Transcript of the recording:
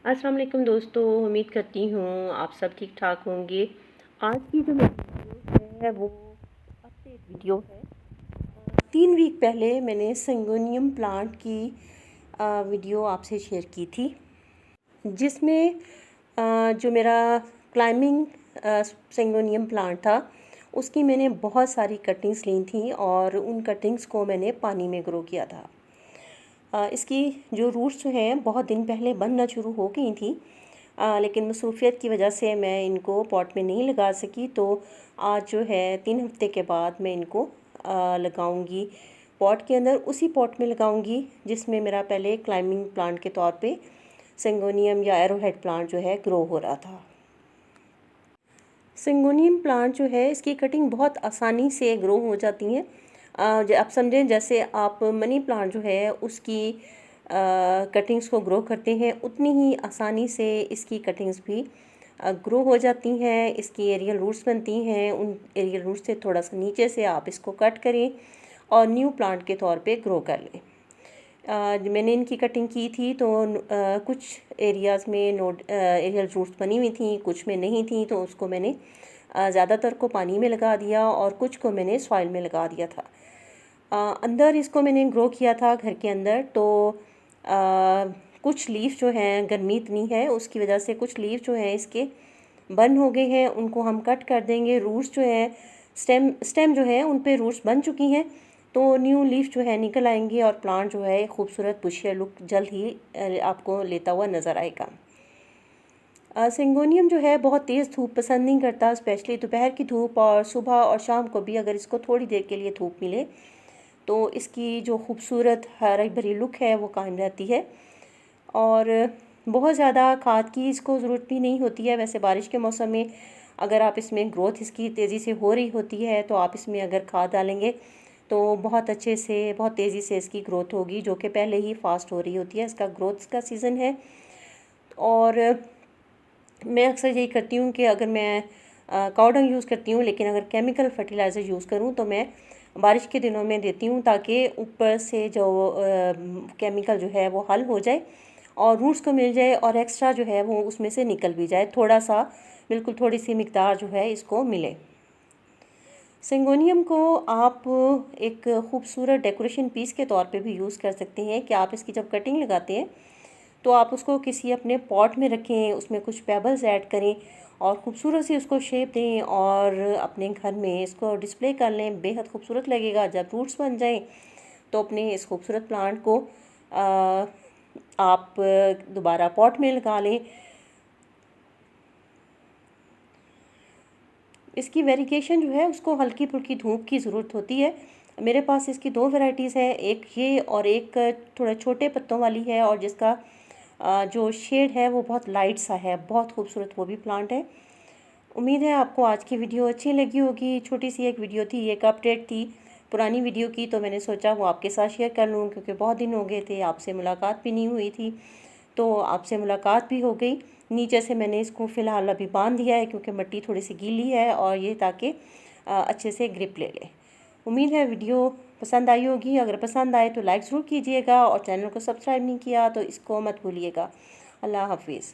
अस्सलाम वालेकुम दोस्तों, उम्मीद करती हूँ आप सब ठीक ठाक होंगे। आज की जो मेरी वीडियो है वो अपडेट वीडियो है। 3 वीक पहले मैंने सिंगोनियम प्लांट की वीडियो आपसे शेयर की थी, जिसमें जो मेरा क्लाइंबिंग सिंगोनियम प्लांट था उसकी मैंने बहुत सारी कटिंग्स ली थी और उन कटिंग्स को मैंने पानी में ग्रो किया था। इसकी जो रूट्स जो हैं बहुत दिन पहले बनना शुरू हो गई थी, लेकिन मसरूफियत की वजह से मैं इनको पॉट में नहीं लगा सकी। तो आज जो है 3 हफ्ते के बाद मैं इनको लगाऊंगी पॉट के अंदर। उसी पॉट में लगाऊंगी जिसमें मेरा पहले क्लाइंबिंग प्लांट के तौर पे सिंगोनियम या एरोहेड प्लांट जो है ग्रो हो रहा था। सिंगोनियम प्लांट जो है इसकी कटिंग बहुत आसानी से ग्रो हो जाती हैं। आप समझें जैसे आप मनी प्लांट जो है उसकी कटिंग्स को ग्रो करते हैं, उतनी ही आसानी से इसकी कटिंग्स भी ग्रो हो जाती हैं। इसकी एरियल रूट्स बनती हैं, उन एरियल रूट्स से थोड़ा सा नीचे से आप इसको कट करें और न्यू प्लांट के तौर पे ग्रो कर लें। मैंने इनकी कटिंग की थी तो कुछ एरियाज़ में नोड एरियल रूट्स बनी हुई थी, कुछ में नहीं थी, तो उसको मैंने ज़्यादातर को पानी में लगा दिया और कुछ को मैंने सॉइल में लगा दिया था। अंदर इसको मैंने ग्रो किया था घर के अंदर। तो कुछ लीफ जो हैं, गर्मी इतनी है उसकी वजह से कुछ लीफ जो हैं इसके बंद हो गए हैं, उनको हम कट कर देंगे। रूट्स जो हैं स्टेम जो है उन पे रूट्स बन चुकी हैं, तो न्यू लीफ जो है निकल आएंगे और प्लांट जो है खूबसूरत बुशियर लुक जल्द ही आपको लेता हुआ नज़र आएगा। सिंगोनियम जो है बहुत तेज़ धूप पसंद नहीं करता, स्पेशली दोपहर की धूप, और सुबह और शाम को भी अगर इसको थोड़ी देर के लिए धूप मिले तो इसकी जो खूबसूरत हरी भरी लुक है वो कायम रहती है। और बहुत ज़्यादा खाद की इसको ज़रूरत भी नहीं होती है। वैसे बारिश के मौसम में अगर आप इसमें ग्रोथ इसकी तेज़ी से हो रही होती है तो आप इसमें अगर खाद डालेंगे तो बहुत अच्छे से बहुत तेज़ी से इसकी ग्रोथ होगी, जो कि पहले ही फास्ट हो रही होती है। इसका ग्रोथ का सीज़न है। और मैं अक्सर यही करती हूँ कि अगर मैं काऊ डंग यूज़ करती हूँ, लेकिन अगर केमिकल फर्टिलाइज़र यूज़ करूँ तो मैं बारिश के दिनों में देती हूँ, ताकि ऊपर से जो केमिकल जो है वो हल हो जाए और रूट्स को मिल जाए और एक्स्ट्रा जो है वो उसमें से निकल भी जाए, थोड़ा सा, बिल्कुल थोड़ी सी मिकदार जो है इसको मिले। सिंगोनियम को आप एक खूबसूरत डेकोरेशन पीस के तौर पे भी यूज़ कर सकते हैं कि आप इसकी जब कटिंग लगाते हैं तो आप उसको किसी अपने पॉट में रखें, उसमें कुछ पेबल्स ऐड करें और ख़ूबसूरत सी उसको शेप दें और अपने घर में इसको डिस्प्ले कर लें। बेहद खूबसूरत लगेगा। जब रूट्स बन जाएं तो अपने इस खूबसूरत प्लांट को आप दोबारा पॉट में लगा लें। इसकी वेरिगेशन जो है उसको हल्की फुल्की धूप की ज़रूरत होती है। मेरे पास इसकी 2 वैरायटीज़ हैं, एक ये और एक थोड़ा छोटे पत्तों वाली है, और जिसका जो शेड है वो बहुत लाइट सा है, बहुत खूबसूरत वो भी प्लांट है। उम्मीद है आपको आज की वीडियो अच्छी लगी होगी। छोटी सी एक वीडियो थी, एक अपडेट थी पुरानी वीडियो की, तो मैंने सोचा वो आपके साथ शेयर कर लूँ, क्योंकि बहुत दिन हो गए थे, आपसे मुलाकात भी नहीं हुई थी। तो आपसे मुलाकात भी हो गई। नीचे से मैंने इसको फ़िलहाल अभी बांध दिया है क्योंकि मिट्टी थोड़ी सी गीली है, और ये ताकि अच्छे से ग्रिप ले ले। उम्मीद है वीडियो पसंद आई होगी। अगर पसंद आए तो लाइक ज़रूर कीजिएगा, और चैनल को सब्सक्राइब नहीं किया तो इसको मत भूलिएगा। अल्लाह हाफिज़।